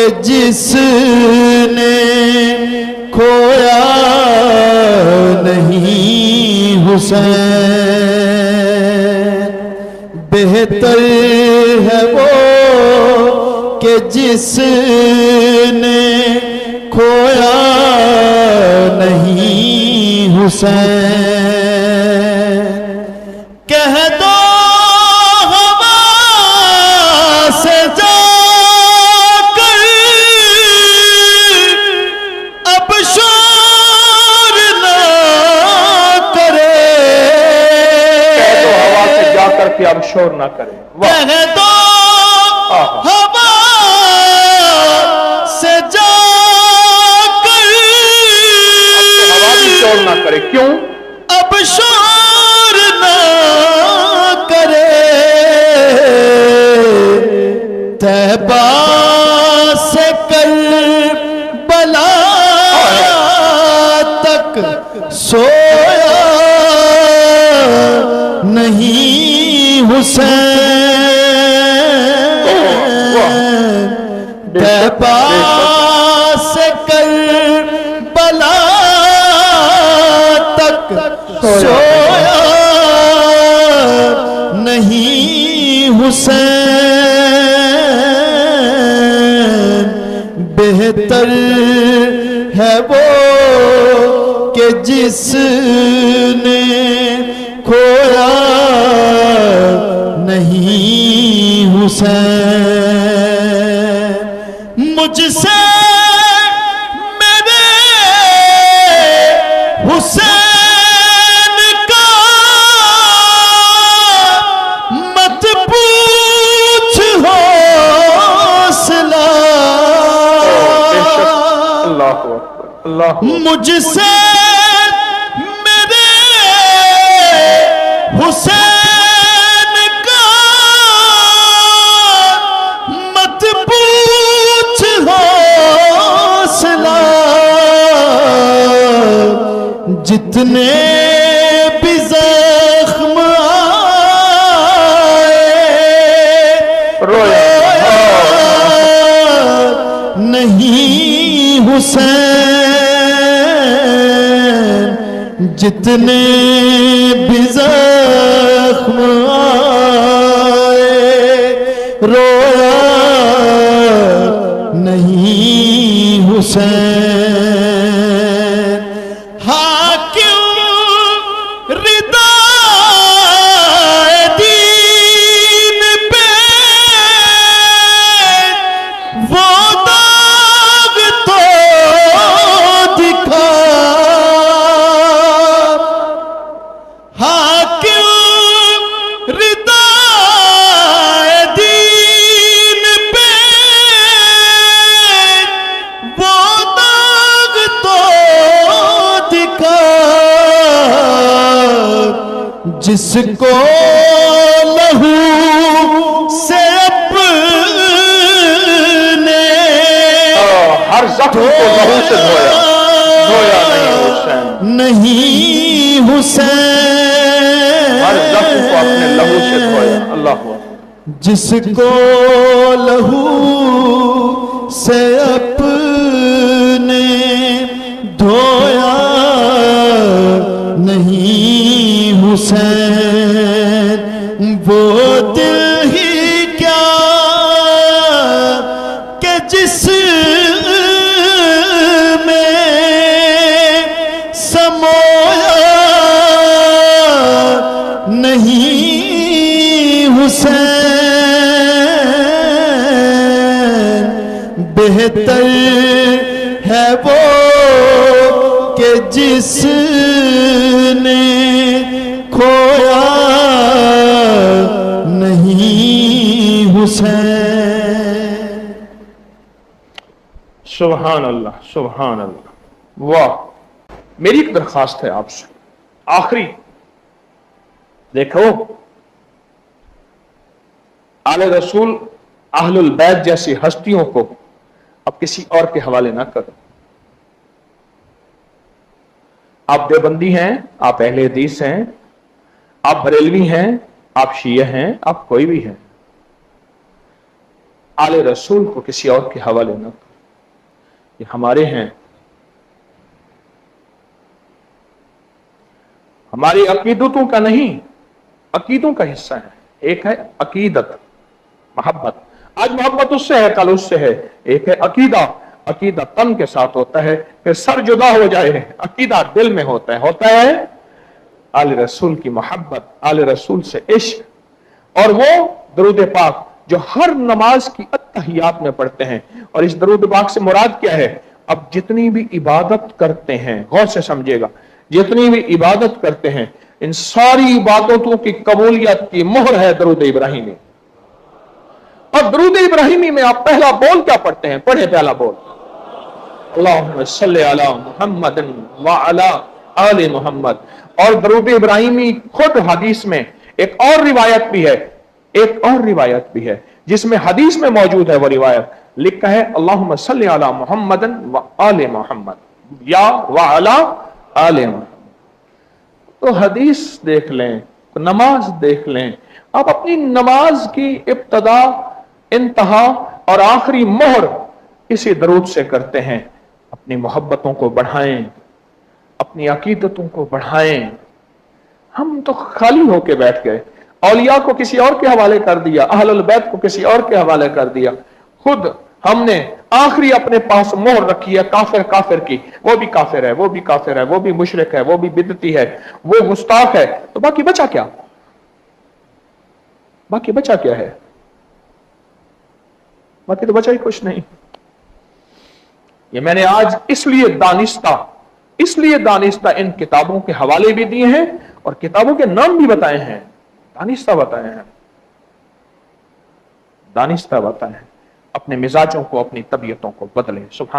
کہ جس نے کھویا نہیں حسین، بہتر ہے وہ کہ جس نے کھویا نہیں حسین۔ کہہ دو ہوا سے جا کر اب شور نہ کرے، کہہ دو ہوا سے جا کر کے اب شور نہ کرے، کہہ دو ہوا سے جا کر ہوا بھی شور نہ کرے، کیوں؟ اب شور نہ کرے، طیبہ سے کربلا تک سویا نہیں حسین، طیبہ سے کربلا تک سویا نہیں حسین، بہتر ہے وہ کہ جس نے کھویا نہیں حسین۔ مجھ سے میرے حسین کا مت پوچھ حوصلہ، اللہ اکبر، اللہ اکبر۔ مجھ سے میرے حسین کا مت پوچھ حوصلہ، جتنے بھی زخم آئے رویا نہیں حسین، جتنے بھی زخم آئے رویا نہیں حسین۔ حاکم رضا دین پہ وہ داغ تو دکھا، حاکم رضا دین پہ وہ داغ تو دکھا، جس کو لہو سے اپنے ہر زخم کو لہو سے دھویا، دھویا نہیں حسین، نہیں حسین، ہر زخم کو اپنے لہو سے دھویا، اللہ اکبر۔ جس کو لہو سے اپنے دھویا نہیں حسین، وہ دل ہی کیا کہ جس میں سمویا نہیں حسین، بہتر ہے وہ کہ جس نے کھویا نہیں حسین۔ سبحان اللہ، سبحان اللہ، واہ۔ میری ایک درخواست ہے آپ سے، آخری، دیکھو آل رسول اہل البیت جیسی ہستیوں کو اب کسی اور کے حوالے نہ کرو۔ آپ دیوبندی ہیں، آپ اہل حدیث ہیں، آپ بریلوی ہیں، آپ شیعہ ہیں، آپ کوئی بھی ہیں، आले रसूल को किसी और के हवाले न कर, ये हमारे हैं, हमारी अकीदतों का नहीं, अकीदों का हिस्सा है। एक है अकीदत, मोहब्बत, आज मोहब्बत उससे है, कल उससे है। एक है अकीदा, अकीदा तन के साथ होता है, फिर सर जुदा हो जाए, अकीदा दिल में होता है आले रसूल की मोहब्बत, आले रसूल से इश्क। और वो दरूद पाक जो हर नमाज की अत्तहियात में पढ़ते हैं। और इस दरूद पाक से मुराद क्या है? अब जितनी भी इबादत करते हैं, गौर से समझिएगा, जितनी भी इबादत करते हैं, इन सारी इबादतों की कबूलियत की मोहर है दरूद इब्राहिमी। और दरूद इब्राहिमी में आप पहला बोल क्या पढ़ते हैं? पढ़े पहला बोल, अल्लाहुम्मा सल्ली अला मुहम्मदिन व अला आले मोहम्मद। और दरूद इब्राहिमी खुद हदीस में एक और रिवायत भी है, एक और रिवायत भी है जिसमें हदीस में मौजूद है, वो रिवायत लिखा है अल्लाहुम्मा सल्ली अला मुहम्मदिन व आले मोहम्मद या व अला आले मोहम्मद। तो हदीस देख लें, तो नमाज देख लें, आप अपनी नमाज की इब्तदा, इंतहा और आखिरी मोहर इसी दरूद से करते हैं। अपनी मोहब्बतों को बढ़ाएं, अपनी अकीदतों को बढ़ाएं। हम तो खाली होके बैठ गए, औलिया को किसी और के हवाले कर दिया, अहलुल बैत को किसी और के हवाले कर दिया, खुद हमने आखिरी अपने पास मोहर रखी है काफिर काफिर की। वो भी काफिर है, वो भी काफिर है, वो भी मुशरिक है, वो भी बिदती है, वो गुस्ताख है। तो बाकी बचा क्या? बाकी बचा क्या है? बाकी तो बचा ही कुछ नहीं। ये मैंने आज इसलिए दानिस्ता इन किताबों के हवाले भी दिए हैं और किताबों के नाम भी बताए हैं, दानिस्ता बताए हैं, दानिस्ता बताए हैं। अपने मिजाजों को, अपनी तबीयतों को बदलें। सुभान